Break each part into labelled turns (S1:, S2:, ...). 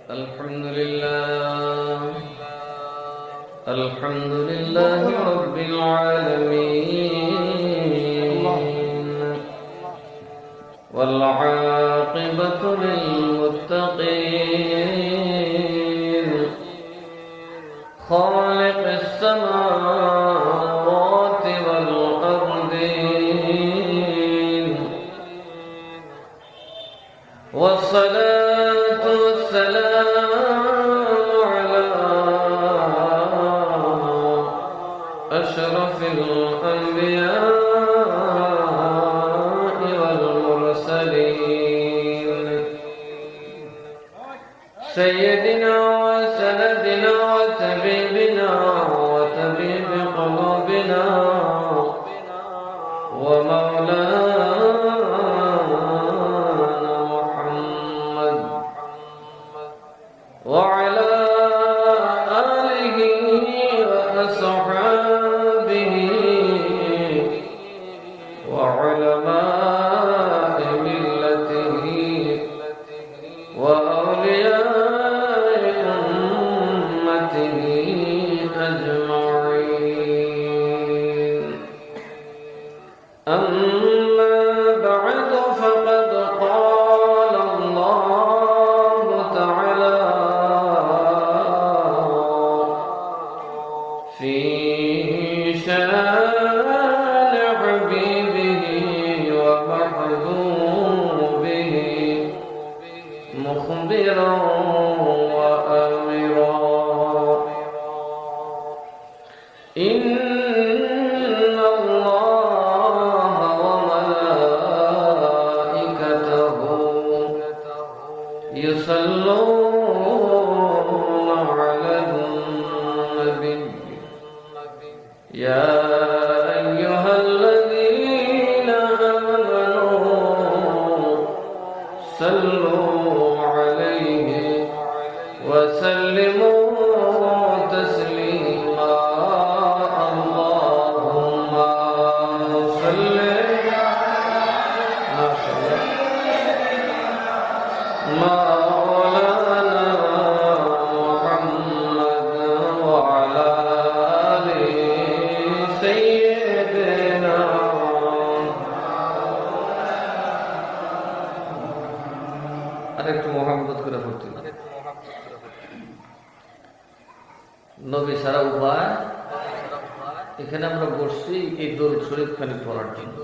S1: الحمد لله الحمد لله رب العالمين والعاقبة للمتقين خالق السماوات والأرضين والصلاة والسلام على أشرف الأنبياء والمرسلين سيدنا وسندنا وطبيبنا وطبيب قلوبنا ومولانا محمد وعلى آله وأصحابه وعلماء ملته وأولياء أمته أجمعين أما بعد فقد قال الله تعالى في شان حبيبه ومحبوبه مخبرا وآمرا إن الله وملائكته يصلون على النبي يا أيها الذين آمنوا صلوا عليه وسلموا تسليما اللهم صل مولانا محمد وعلى آل سيدنا আরেকটু মোহাম্মদ করে পড়তে নবী সারা উপায় এখানে আমরা বসছি এই দরুদ শরীফ খানি পড়ার জন্য,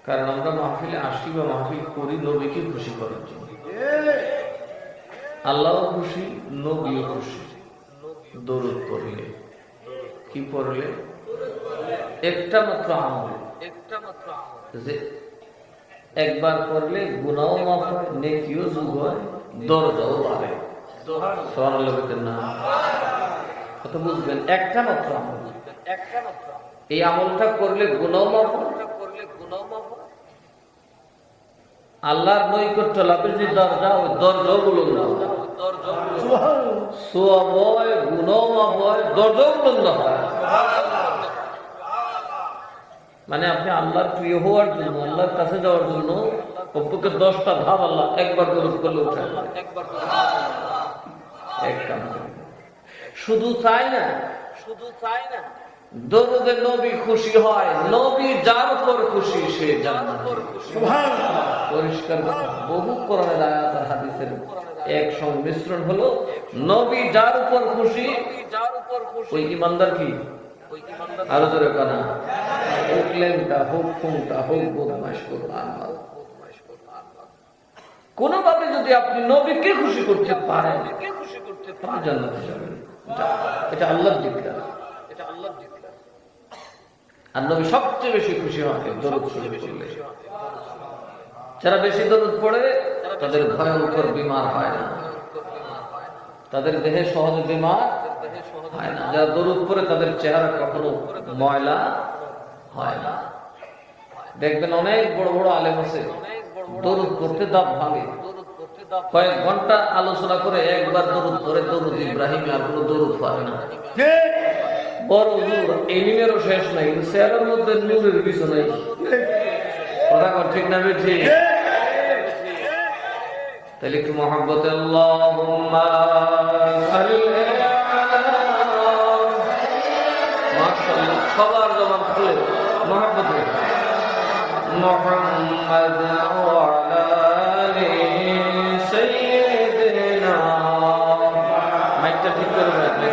S1: কারণ আমরা মাহফিলে আসি বা মাহফিল করি নবীকে খুশি করার জন্য। আল্লাহও খুশি, নবীও খুশি। দরুদ পড়লে কি পড়লে? একটা মাত্র আমল, যে একবার করলে গুনাহও মাফ হয়, নেকিও যোগ হয়, দরজাও বাড়ে। সুবহানাল্লাহ না কত বুঝবেন? একটা মাত্র আমল, এই আমলটা করলে গুনাহও মাফ হয়, আল্লাহর নৈকট্য লাভের যে দরজা, ওই দরজাও বুলন্দ হয়, সওয়াব হয়, গুনাহও মাফ হয়, দরজাও বুলন্দ হয়। মানে আপনি আল্লাহর প্রিয় হওয়ার জন্য, আল্লাহর কাছে যাওয়ার জন্য কমপক্ষে 10টা ধাপ আল্লাহ একবার দরুদ করলে উঠে এক কাম। শুধু তাই না, দরুদে নবী খুশি হয়, নবী যার উপর খুশি সে জান্নাতের সুবহানাল্লাহ। পরিষ্কার বহু কোরআনের আয়াত আর হাদিসের এক সংমিশ্রণ হলো নবী যার উপর খুশি ওই ইমানদার কি? আরো জোরে কানা উকলেনটা হোক, ফোনটা হোক, বদমাশ কোরআন কোনভাবে যদি আপনি নবীকে খুশি করতে পারেন জান্নাতে যাবেন। এটা আল্লাহর দিকটা, আর নবী সবচেয়ে বেশি খুশি হয় দরুদ শরীফ পড়লে। যারা বেশি দরুদ পড়ে তাদের ভয়ঙ্কর বিমার হয় না, তাদের দেহে সহজে বিমার হয় না। যারা দরুদ পড়ে তাদের চেহারা কখনো ময়লা হয় না। দেখবেন অনেক বড় বড় আলেম আছে, দরুদ করতে দাঁত ভাঙে, কয়েক ঘন্টা আলোচনা করে একবার দরুদ পড়ে, দরুদ ইব্রাহিম, আর কোনো দরুদ পারে না। বড় নূর, এলিমেরও শেষ নাই, চেহারার মধ্যে নূরের কিছু নাই। কথা ঠিক না? ঠিক। তাহলে একটু মহব্বতে আল্লাহুম্মা সাল্লি আলা, মাশাআল্লাহ সবার জবান খুলে মহব্বতে মুহাম্মাদ ওয়া আলা আলি সাইয়্যিদিনা, মাইকটা ঠিক করবেন আপনি,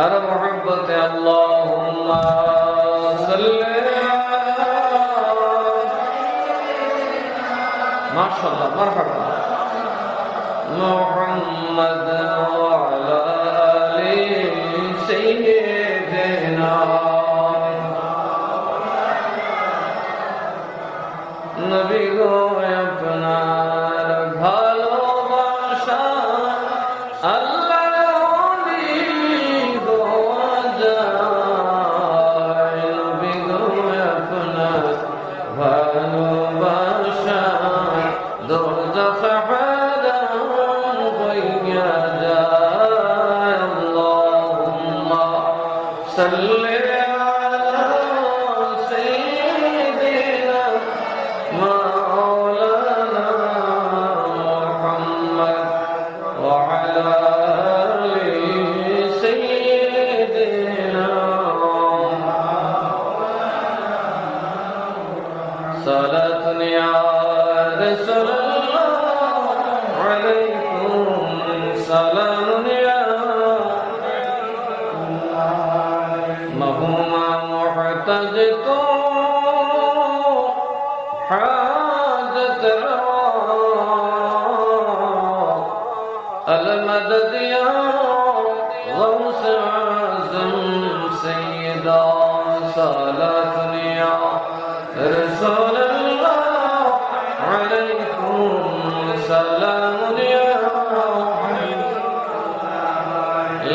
S1: আর মহব্বতে আল্লাহুম্মা সাল্লি মাশাআল্লাহ মারহাবা মুহাম্মাদ ওয়া আলা আলি সাইয়্যিদিনা। নবী গো আপনার ভালোবাসা আল্লাহর ওলি হওয়া যায়, নবী গো আপনার ভালোবাসা দোজখ হারাম হইয়া যায়। আল্লাহুম্মা সাল্লি আলা সাইয়্যিদিনা মাওলানা মুহাম্মদ ওয়া আলা আলি সাইয়্যিদিনা। সালাতুন ইয়া রাসূলুল্লাহ আলাইকুম সালামুন ইয়া মাহুমা মুহতাজিতু حاجت المدد يا غوث اعظم سيدا صلاة يا رسول الله عليكم سلام يا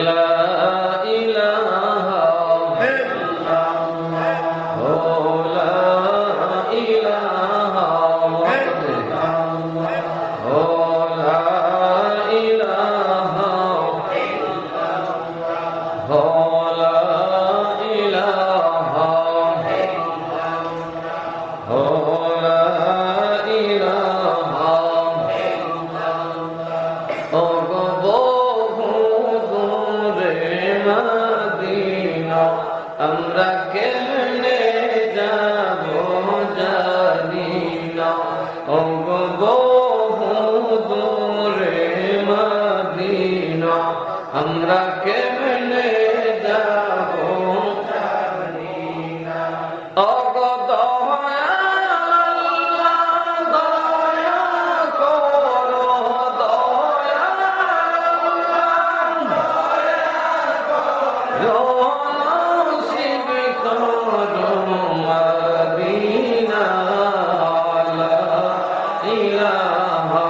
S1: لا إله إلا الله لا إله আমরা কেমনে যাব জানি না, বহু দূরে মদিনা আমরা কেমনে যাব জানি না। ওগো দয়াল দয়া করো, দয়াল নসিব করো মদিনা। লা ইলাহা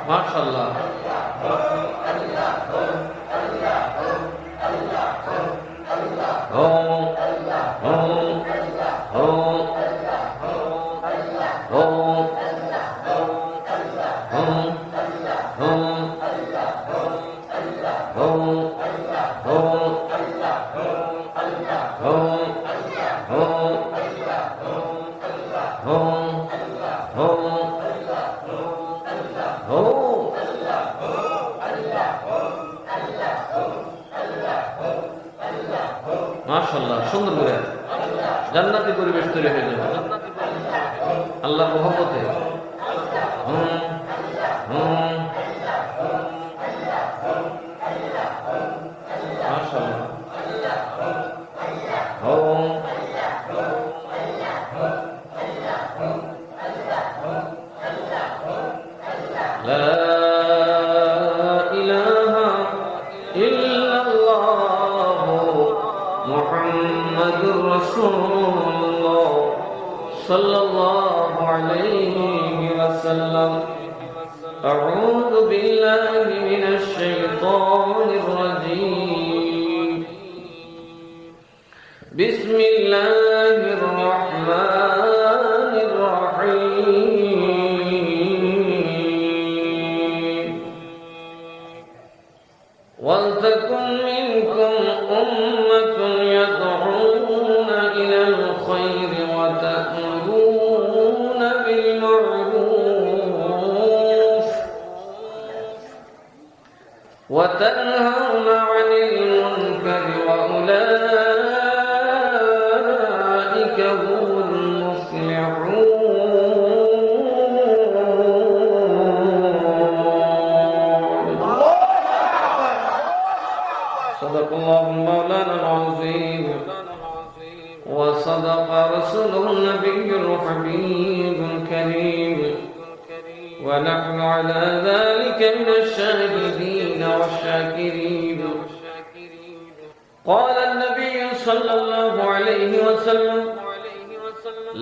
S1: মাশাআল্লাহ ওম ওম ওম ওম মাশাআল্লাহ, সুন্দর করে জান্নাতি পরিবেশ তৈরি হয়ে যাবে আল্লাহর মহব্বতে। মাশাআল্লাহ। লা ইলাহা ইল্লাল্লাহু মুহাম্মাদুর রাসূলুল্লাহ সাল্লাল্লাহু আলাইহি ওয়াসাল্লাম। আউযু বিল্লাহি মিনাশ শাইতানির রাজীম। বিসমিল্লাহির রাহমানির রাহিম। ওয়ালতাকুম মিনকুম উম্মাতুন ইয়াদউনা ইলাল খায়রি ওয়া তা'মুরুনা বিল মা'রুফ ওয়া তানহাউনা 'আনিল মুনকারি ওয়া উলাইকা হুমুল মুফলিহুন। صدق الله مولانا العظيم وصدق رسوله النبي الحبيب الكريم ونحن على ذلك من الشاهدين والشاكرين. قال النبي صلى الله عليه وسلم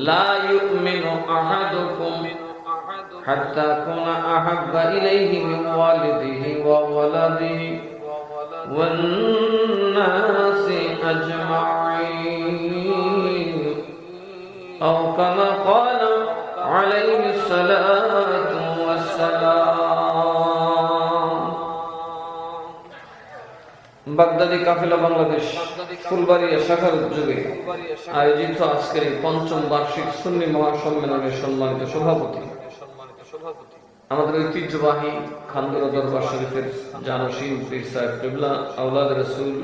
S1: لا يؤمن أحدكم حتى أكون أحب إليه من والده وولده والناس أجمعين أو كما قال عليه الصلاة والسلام. বাগদাদি কাফেলা বাংলাদেশ ফুলবাড়িয়া শাখার উদ্যোগে আয়োজিত আজকের এই পঞ্চম বার্ষিক সুন্নি মহাসম্মেলনের সম্মানিত সভাপতি, আমাদের ঐতিহ্যবাহী খানদুরা দরবার শরীফের জানশীন পীর সাহেব কিবলা আওলাদ রাসূল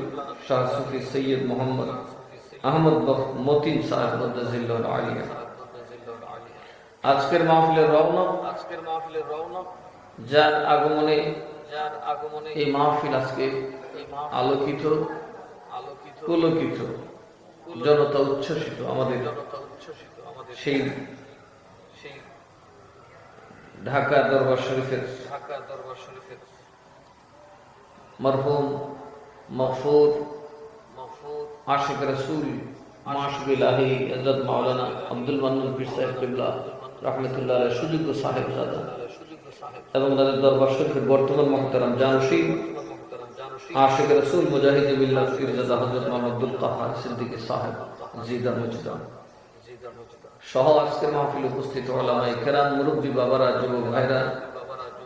S1: শাহ সুফি সৈয়দ মোহাম্মদ আহমদ মতিন সাহেব মুদ্দাজিল্লাহুল আলিয়া, আজকের মাহফিলের রওনক, যার আগমনে এই মাহফিল আজকে আলোকিত, পুলকিত, জনতা উচ্ছ্বসিত। আমাদের সেই ঢাকা দরবার শরীফের মরহুম মগফুর আশিক রাসূল মাশুক ইলাহি হযরত মাওলানা আব্দুল মান্নান পীর সাহেব কিবলা রাহমাতুল্লাহ আলাইহি সুযোগ্য সাহেবজাদা এবং তাদের দরবার শরীফের বর্তমান মুহতারাম জানশীন আশিক রাসূল মুজাহিদ বিল্লাহ পীরজাদা হযরত মুহাম্মদ আব্দুল কাহার সিদ্দিকী সাহেব জিদা মুজদা সহ আজকের মাহফিলে উপস্থিত উলামায়ে কেরাম, মুরব্বী বাবারা, যুবক ভাইরা,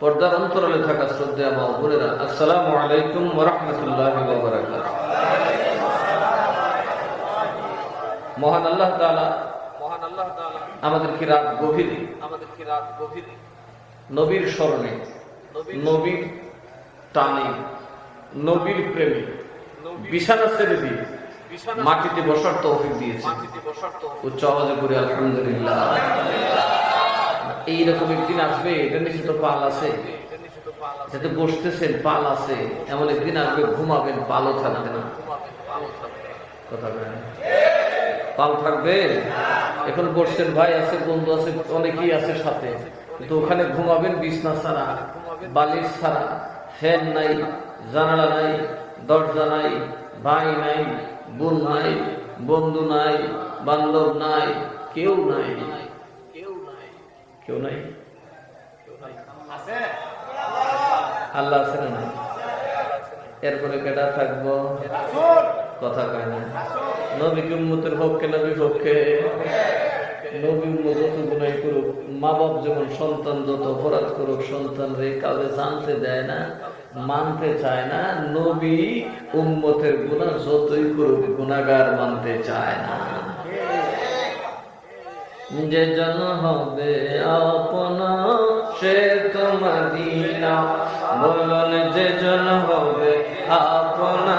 S1: পর্দার অন্তরালে থাকা শ্রদ্ধেয় মা ও বোনেরা, আসসালামু আলাইকুম ওয়া রাহমাতুল্লাহি ওয়া বারাকাতুহু। মহান আল্লাহ তাআলা আমাদেরকে রাত গভীরে নবীর স্মরণে, নবীর টানে, নবীর প্রেমে বিছানা ছেড়ে দিয়ে মাটিতে বসার তৌফিক দিয়েছে। উচ্চ আওয়াজে করে আলহামদুলিল্লাহ। এইরকম একদিন আসবে, এটা নিশ্চিত পাল আছে, যাতে বসতেছেন পাল আছে, এমন একদিন আসবে ঘুমাবেন পালও থাকবে না। কথা বলেন, পাল থাকবে? এখন বসছেন, ভাই আছে, বন্ধু আছে, অনেকেই আছে সাথে, কিন্তু ওখানে ঘুমাবেন বিছনা ছাড়া, বালিশ ছাড়া, ফ্যান নাই, জানালা নাই, দরজা নাই, ভাই নাই, বোন নাই, বন্ধু নাই, বান্ধব নাই, কেউ নাই, কেউ নাই। আল্লাহ আছে না? এরপরে কেটা থাকবো? কথা কয় না। নবী উম্মতের পক্ষে, নবীর পক্ষে, নবী উম্মত যত গুনাহ করুক, মা বাপ যেমন সন্তান যত অপরাধ করুক সন্তান রে কাউকে জানতে দেয় না, মানতে চায় না, নবী উম্মতের গুনাহ যতই করুক গুনাহগার মানতে চায় না। যে জন হবে আপনা সে তো মদিনা, বলুন যে জন হবে আপনা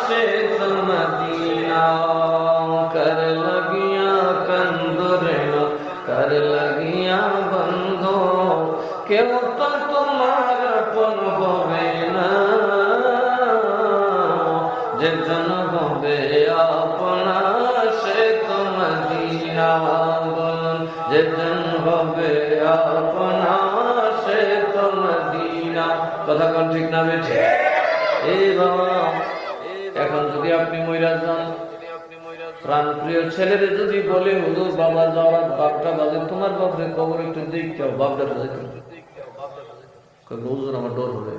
S1: সে তো মদিনা। কর লাগিয়া কন্দরে কর লাগিয়া বন্ধু, কেউ তো তোমার আপন হবে না। যে জন হবে আপনা সে তো মদিনা, বলুন যে জন হবে আপনা সে তো মদিনা। কথা কোন ঠিক না বেঠে? এই বাবা, এখন যদি আপনি মইরা যান, প্রাণ প্রিয় ছেলের যদি বলে হুজুর বাবা যাওয়ার বাপটা বাজে, তোমার বাপরে কবর একটু দেখতে হবে, বাপটা বাজে হুজুর আমার ডর হবে।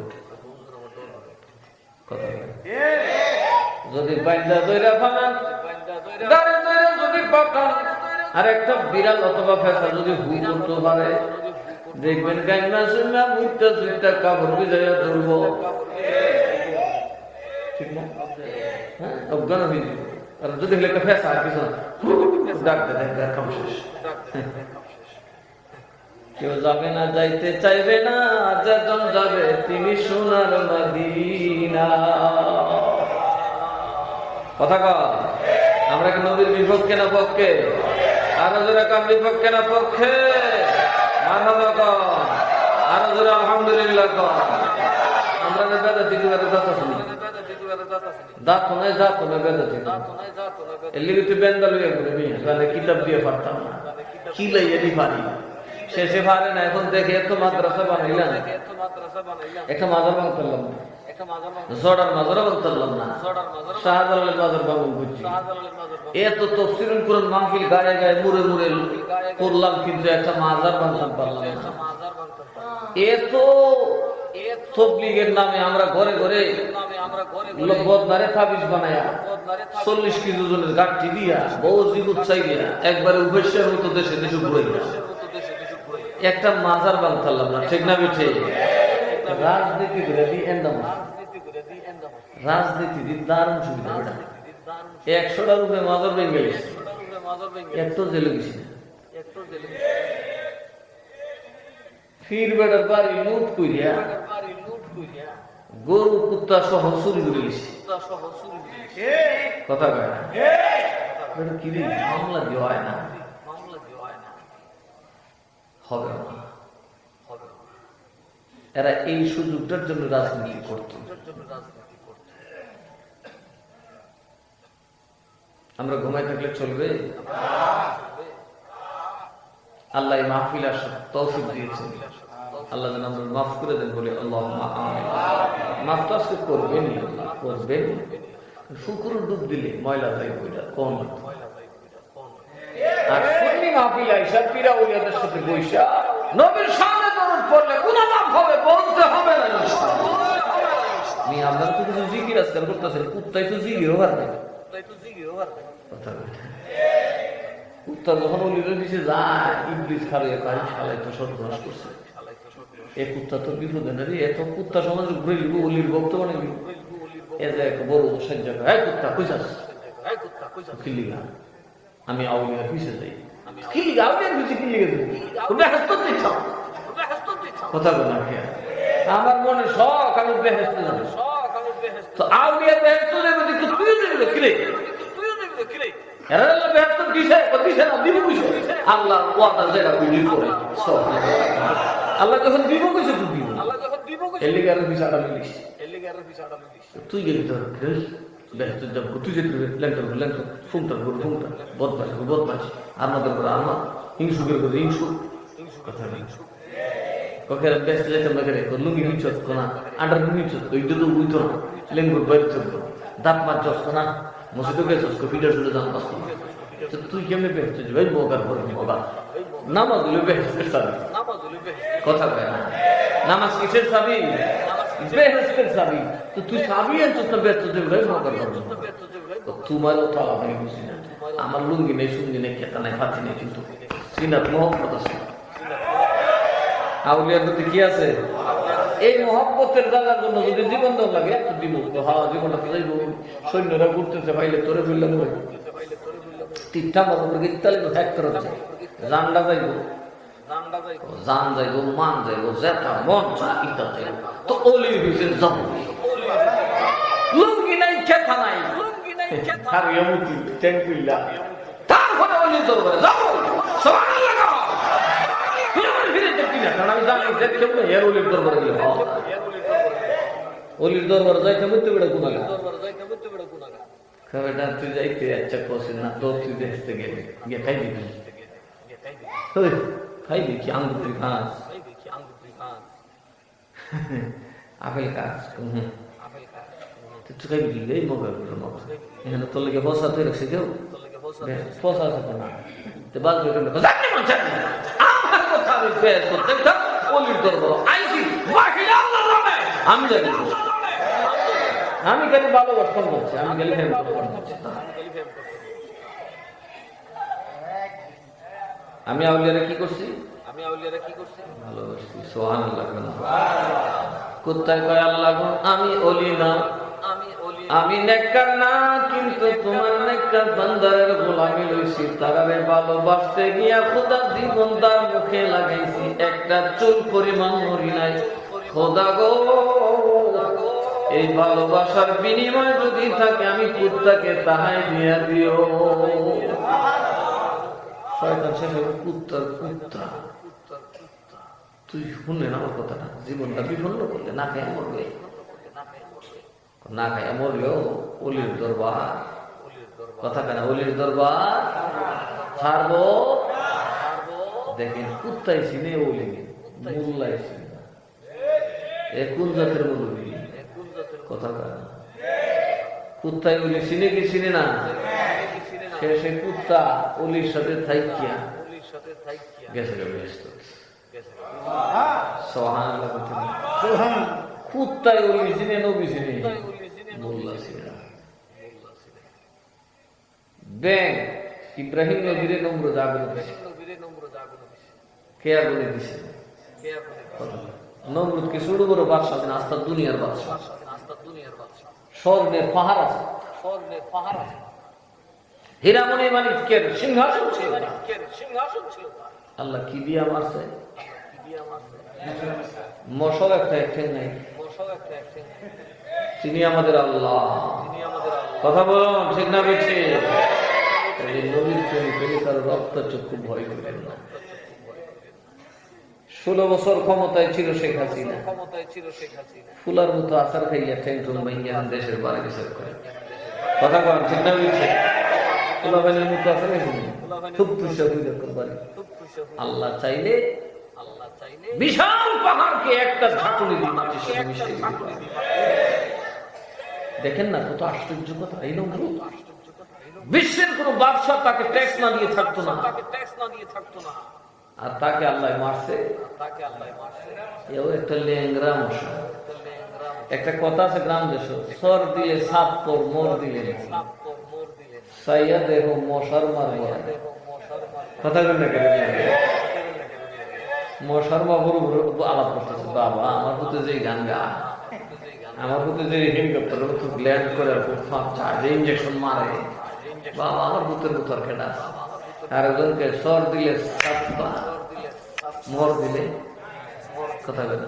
S1: কথা যদি বাইন্দা দইরা ফানান, দাঁড়ে দইরা যদি পাকান, আর একটা বিড়াল অথবা ফেসা যদি হু করতে পারে, দেখবেন গাইনা শুনলাম মুইটা দুইটা কাপড় বিজাইয়া ধরবো, ঠিক না? হ্যাঁ, অজ্ঞান হয়ে যাবে। আর যদি হলে একটা ফেসা আর কিছু ডাক দেয় কাম শেষ। কেউ যাবে না, যাইতে চাইবে না, যেজন যাবে তিনি সোনার মদিনা। কথা কর, আমরা কি নবীর বিপক্ষে না পক্ষে? আরো জোরে কাম বিপক্ষে না পক্ষে? মারহাবা কর, আরো জোরে আলহামদুলিল্লাহ কর। আমরা বেদা দিদিবারে দাতা শুনি, দাঁত নাই জাত নাই বেদা দিদি এর লিগে তুই বেন্দা লইয়া ঘুরে বিয়ে, তাহলে কিতাব দিয়ে পারতাম না, কি লাইয়া দি পারি শেষে পারে না। এখন দেখে এত মাদ্রাসা বানাইলাম, একটা মাজার বানাতাম না, জড়ার মাজারও বানাতাম না, শাহজালালের মাজার বাবন করছি। এত তফসিরুল কুরআন মাহফিল গায়ে গায়ে মুড়ে মুড়ে করলাম, কিন্তু একটা মাজার বানাতাম পারলাম না। এত তবলিগের নামে আমরা ঘরে ঘরে বদনারে তাবিজ বানায়া 40 কেজি ওজনের গাঠি দিয়া বহু জীবত চাই দিয়া একবারে উভয়ের মতো দেশে দেশে ঘুরে গেলাম, একটা মাজার বানাতাম না, ঠিক না বেঠে? রাজনীতি করে দিই এন্দামা, রাজনীতি দিন দারুণ সুবিধা। 100টার উপরে মাজার ভেঙে গেছে, এত জেলে গেছি না। ফির বেড়ার বাড়ি লুট করিয়া গরু কুত্তা সহ চুরি করে গেছি। কথা কয় না, কি মামলা দিয়ে হয় না, হবে না। এরা এই সুযোগটার জন্য রাজনীতি করত। আমরা ঘুমাই থাকলে চলবে? আল্লাহ মাহফিল আসার তৌফিক দিয়েছেন, আল্লাহ যেন আমরা মাফ করে দেন বলে আল্লাহুম্মা আমিন। মাফ তো আজকে করবেন, করবেন। শুকর ডুব দিলে ময়লা যায় ওইটা কম। আর সুন্নি মাহফিল আইসা পীরা ওলিয়াদের সাথে বইসা নবীর সামনে দরুদ পড়লে গুনাহ মাফ হবে, বলতে হবে না ইনশাআল্লাহ। আমি আপনারা তো কিছু জিকির আজকাল করতেছেন, কুত্তাই তো জিকির হওয়ার না, কথা কুত্তা যখন অলির দিছে যায়, ইবলিস খাবে পারি শালাই তো সর্বনাশ করছে। এই কুত্তা তো বিপদে না রে, এত কুত্তা সমাজ ঘুরে লিব অলির ভক্ত মানে এ যে এক বড় সাজ্জা করে, এই কুত্তা কই যাস? কি লিগা? আমি আউলিয়ার পিছে যাই। কি লিগা? আউলিয়ার পিছে কি লিগা? ওটা হাসতে দিছাও, কথা বলা কি? আমার মনে শখ আমি বেহেশতে যাব, তো আউলিয়া বেহেশতে যাবে, তো তুইও যাবে কি রে? আল্লাহ যখন দিব কইছে তুই গেলি তুই বদমাস বদমাস আমাদের করে আমার হিংসুকের করে হিংসু কথা লুঙ্গি নিচ্ছ না, আন্ডার নিচ্ছ ওই দুটো বুঝতো না, লেঙ্গুর বাইরে চলতো, দাঁত মারছ না, মসজিদে গেছিস পিটার শুনে জান পাস না, তুই কেমনে বেহেস্তে যাবি? মগার পরে মগা নামাজ হলে বেহেস্তের চাবি, কথা কয় না। নামাজ কিসের চাবি? বেহেস্তের চাবি। তো তুই চাবি আনছিস না ব্যস্ত দেবে ভাই মগার পরে? তোমারও তালা ভাই বুঝি না, আমার লুঙ্গি নেই, সুঙ্গি নেই, খেতা নাই, ফাঁচি নেই, কিন্তু সিনাত মহব্বত আছে। আউলিয়ার প্রতি কি আছে? এই মহব্বতের জানার জন্য যদি জীবন দেওয়া লাগে তো দিব, হ্যাঁ জীবনটা তো যাইব। সৈন্যরা ঘুরতেছে পাইলে তোরে ফিরলাম তিনটা মতো ইত্যাদি হ্যাক করা যায়, জানডা যাইব, জান যাইব, মান যাইব, জেতা মন ইটা যাইব। তো অলি হইছে যাব লুঙ্গি নাই খেতা নাই হারিয়ামতি টেঙ্কুইলা, তারপরে অলি দরবারে যাব সুবহানাল্লাহ গাও। তুই আমার ফিরে দেখবি না, কারণ আমি জানি দেখতে হবে এর অলির দরবারে গেলে অলির দরবারে যাইতে মধ্যে বেড়া গুনাহগার খাবেটা তুই যাইতে আচ্ছা কোসে না তো তুই দেখতে গেলে গিয়ে খাই দিবি, খাই দিবি কি আঙ্গুর তুই খাস, আপেল খাস, তুই খাই দিবি এই মগা এখানে তোর লেগে বসা তুই রাখছে কেউ বসা থাকে না তো বাদ আমার কথা আমি বেশ করতে অলির দরবার আইসি আমি জানি, আমি খালি ভালোবাসতাম বলছি, আমি খালি আমি আউলিয়ারা কি করছি, ভালোবাসছি। সুবহানাল্লাহ। কোথায় কয় আল্লাহ আমি অলি না, আমি নেককার না, কিন্তু তোমার নেককার বান্দারের গোলামি লইছি, তারারে ভালোবাসতে গিয়া খোদা জীবন তার মুখে লাগাইছি, একটা চুল পরিমাণ মরি নাই। খোদা গো এই ভালোবাসার বিনিময় যদি থাকে আমি কুত্তাকে তাহাই দিয়া দিও। শয়তান শেষ হবে কুত্তার কুত্তা, তুই শুনলেন আমার কথাটা, জীবনটা বিপন্ন করলে না খাইয়া মরবে, না খাইয়া মরলেও অলির দরবার কথা কেন, অলির দরবার ছাড়বো। দেখেন কুত্তাই চিনে অলি মোল্লাই চিনে, এ কোন জাতের মৌলবি কথা কেন, কুত্তাই অলি চিনে কি চিনে না, সে কুত্তা অলির সাথে থাইকিয়া গেছে ব্যস্ত। কুত্তায় অলি চিনে, নবী চিনে, মোল্লা চিনে। ব্যাং ইব্রাহিম নবীরে নমরুদ আগুন দিছে, কে আগুন দিছে? নমরুদকে শুরু করে বাদশাহ দিন, আস্তা দুনিয়ার বাদশাহ, স্বর্ণের পাহাড় আছে, হীরামণি মানিক্যের সিংহাসন ছিল। আল্লাহ কি দিয়া মারছে? মশাও একটা একঠেং নাই। তিনি আমাদের আল্লাহ, কথা বলুন ঠিক না বেছে? নবীর প্রেমী তার রক্ত চক্ষু ভয় করেন না। 16 বছর ক্ষমতায় ছিল শেখ হাসিনা, ফুলার মতো আচার খাইয়া ঠেং ঠুং ভাইয়া দেশের বাড়ি বিচার করে, কথা বলেন ঠিক না বেছে? ফুলাবাইনের মতো আচার খুব পুষা পুজো করবারে। আল্লাহ চাইলে বিশাল পাহাড়কে একটা ঝাঁকুনি দিয়ে মাটির সাথে মিশিয়ে দিতে। দেখেন না কত আশ্চর্য কথা, এই নমরুদ বিশ্বের কোন বাদশা তাকে ট্যাক্স না দিয়ে থাকতো না, আর তাকে আল্লাহ মারছে। এও একটা লেংরা মশা। একটা কথা আছে গ্রাম দেশ, সর দিলে সাপ পর মোর দিলে সাইয়া দেহ মশার মারিয়া, কথা বলেন না কেন? মশার বাবুর আলাপ করতেছে, বাবা আমার প্রতি যে গান গা, আমার প্রতি যে হেলিকপ্টার ল্যান্ড করে ইঞ্জেকশন মারে, বাবা আমার ভূতের ভূতর খেলা। আর একজনকে সর দিলে মর দিলে, কথা বলে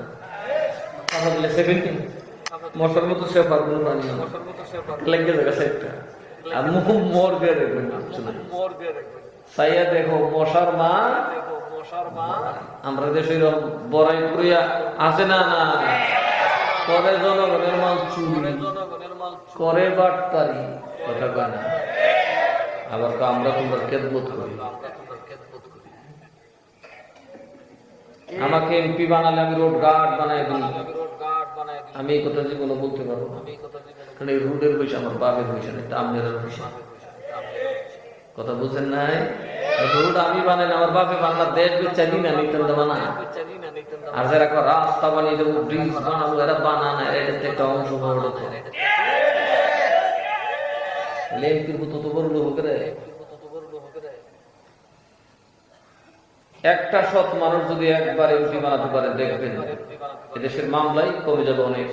S1: কথা বলে 17 মশার মতো সে পারবো না, লেগে যাবে সাইডটা, আর মুখ মর দিয়ে দেখবেন সাইয়া দেখো মশার মা। আমরা দেশে বড়াই করিয়া আছে না, না করে জনগণের মাল চুরি করে বাটপারি, কথা কয় না। আবার আমরা তোমরা খেদমত করি। আমাকে এমপি বানালে আমি রোড গার্ড বানাই দিই, আমি এই কথা জীবনে বলতে পারবো না, কারণ এই রোডের পয়সা আমার বাপের পয়সা নেই, আপনার পয়সা। কথা বুঝেন নাই? রোড আমি বানাই, আমার বাপে বাংলা দেশ বেচালি না, নিতেন বানা। আর যারা রাস্তা বানিয়ে দেবো, ব্রিজ বানাবো, এরা বানানা, এটা একটা অংশ বড় লেমপির মতো তো বড় লোক করে। একটা সৎ মানুষ যদি একবার এমপি বানাতে পারে, দেখবেন এদেশের মামলাই কমে যাবে অনেক।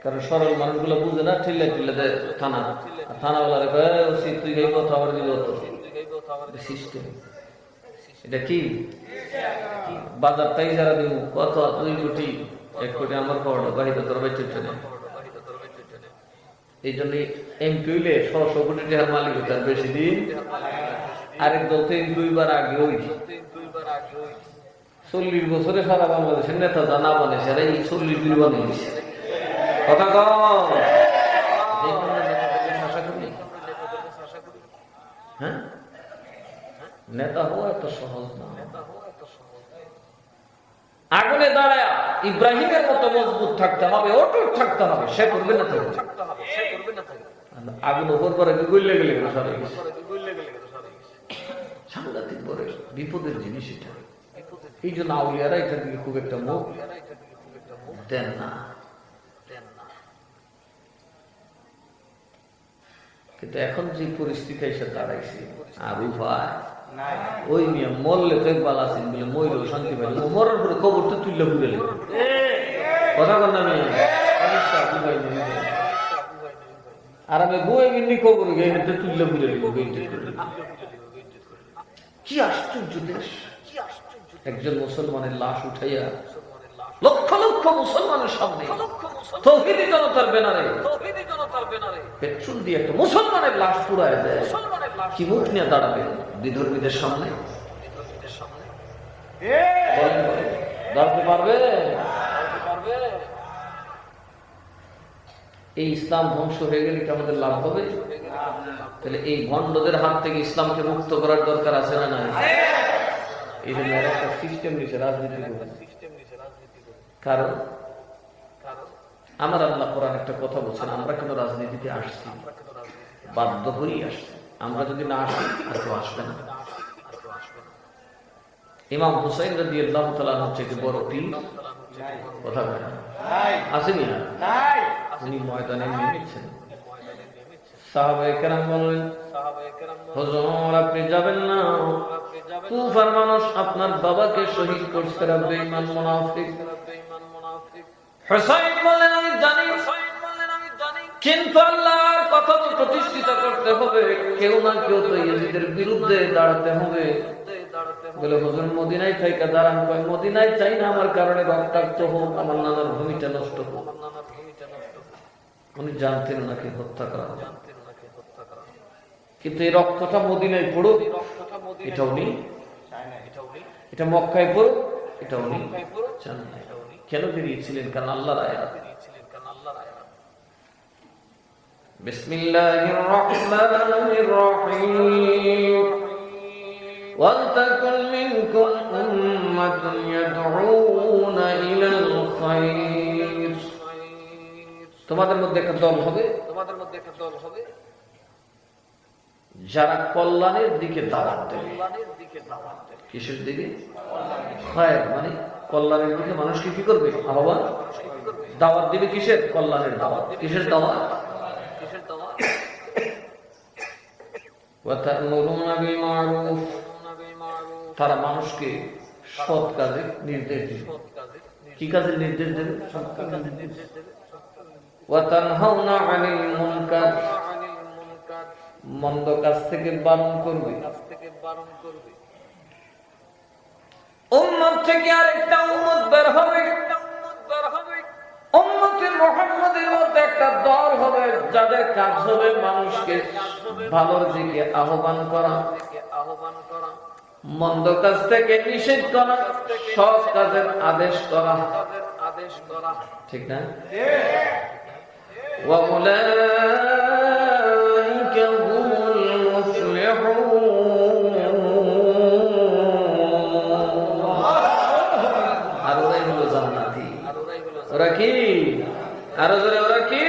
S1: কারণ সরল মানুষগুলো বুঝে না, ঠিল্লা ঠিল্লা দেয় থানাওয়ালারে তুই গাইব তো আমার দিব তো সিস্টেম। এটা কি বাজারটাই যারা দিব কত 2 কোটি 1 কোটি আমার পাওয়াটা বাহিরে তোর বেঁচে চলে। এই জন্য এমপি হইলে 100 কোটি টাকার মালিক হতে আর বেশি দিন। আরেক দল তো 2বার আগে ওই 40 বছরে সারা বাংলাদেশের নেতা যা না বানে সেটা এই 40 বানিয়েছে। কথা কম হ্যাঁ, নেতা হওয়া এত সহজ না। আগুনে দাঁড়ায় ইব্রাহিমের মতো মজবুত থাকতে হবে, অটুট থাকতে হবে, সে করবে না থাকবে। আগুন ওপর পরে গুল্লে গেলে সাংঘাতিক বড় বিপদের জিনিস এটা। এই জন্য আউলিয়ারা এটা দিকে খুব একটা মুখ দেন না। কিন্তু এখন যে পরিস্থিতি এসে দাঁড়াইছে আর উপায় ওই নিয়ে মরলে তো একবার আছেন বলে ময়ূর শান্তি পাই, মরার পরে কবর তো তুললে বুঝে কথা বল না। আর আমি বই এমনি কবর গিয়ে তুললে বুঝে কি আশ্চর্য দেশ। একজন মুসলমানের লাশ উঠাইয়া লক্ষ লক্ষ মুসলমানের সামনে তৌহিদি জনতার ব্যানারে পেট্রোল দিয়ে একটা মুসলমানের লাশ পুড়ায় দেয়, কি মুখ নিয়ে দাঁড়াবে বিধর্মীদের সামনে? দাঁড়াতে পারবে? এই ইসলাম ধ্বংস হয়ে গেলে কি আমাদের লাভ হবে? তাহলে এই ভণ্ডদের হাত থেকে ইসলামকে মুক্ত করার দরকার আছে না নাই? এই জন্য একটা সিস্টেম নিচ্ছে রাজনীতি করে। কারণ আমার আল্লাহ কোরআন একটা কথা বলছেন, আমরা কেন রাজনীতিতে আসছি? বাধ্য হয়েই আসছি। আমরা যদি না আসি আর কেউ আসবে না। ইমাম হুসাইন রাদিয়াল্লাহু তাআলা হচ্ছে কি বড় পীর, কথা বলে আসেনি না, উনি ময়দানে নেমেছেন। সাহাবায়ে কেরাম বললেন, হুজুর আপনি যাবেন না, কুফার মানুষ আপনার বাবাকে শহীদ করছে, বেঈমান মুনাফিক। হুসাইন বললেন আমি জানি, কিন্তু আল্লাহর কথা তো প্রতিষ্ঠিত করতে হবে, কেউ না কেউ তো ইয়েজিদের বিরুদ্ধে দাঁড়াতে হবে। বলে হুজুর মদিনায় থাইকা দাঁড়ান। কয় মদিনায় চাই না, আমার কারণে রক্তাক্ত হোক, আমার নানার ভূমিটা নষ্ট হোক। উনি জানতেন ওনাকে হত্যা করা হবে, কিন্তু এই রক্তটা মদিনায় পড়ুক এটা উনি, এটা মক্কায় পড়ুক এটা উনি চান না। কেন বেরিয়েছিলেন? কারণ আল্লাহর আয়াত। বিসমিল্লাহির রহমানির রহিম। ওয়ালতাকুন মিনকুম উম্মাতুন ইয়াদউনা ইলাল খায়র। তোমাদের মধ্যে একটা দল হবে, যারা কল্যাণের দিকে দাওয়াত দেবে। কিসের দিকে? খায়র মানে কল্যাণের দিকে মানুষকে কি করবে? আহ্বান, দাওয়াত দিবে। কিসের? কল্যাণের দাওয়াত। কিসের দাওয়াত? ওয়া তা'মুরুনা বিল মা'রুফ, তারা মানুষকে সৎ কাজে নির্দেশ দিবে। কি কাজের নির্দেশ দেবে? সৎ কাজের নির্দেশ দেবে। ওয়া তানহাউনা আনিল মুনকার, মন্দ কাজ থেকে বারণ করবে। উম্মত থেকে আরেকটা উম্মত বের হবে, উম্মতে মুহাম্মাদের মধ্যে একটা দল হবে, যাদের কাজ হবে মানুষকে ভালোর দিকে আহ্বান করা, মন্দ কাজ থেকে নিষেধ করা, সৎ কাজের আদেশ করা। ঠিক না? ওয়া উলাইকা হুমুল মুফলিহুন। আর ওরাই হলো জান্নাতি। ওরা কি? আরো জোরে ওরা কি?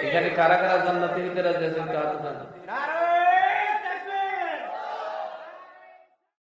S1: এখানে কারা কারা জান্নাতি হতে রাজি আছেন? কারা?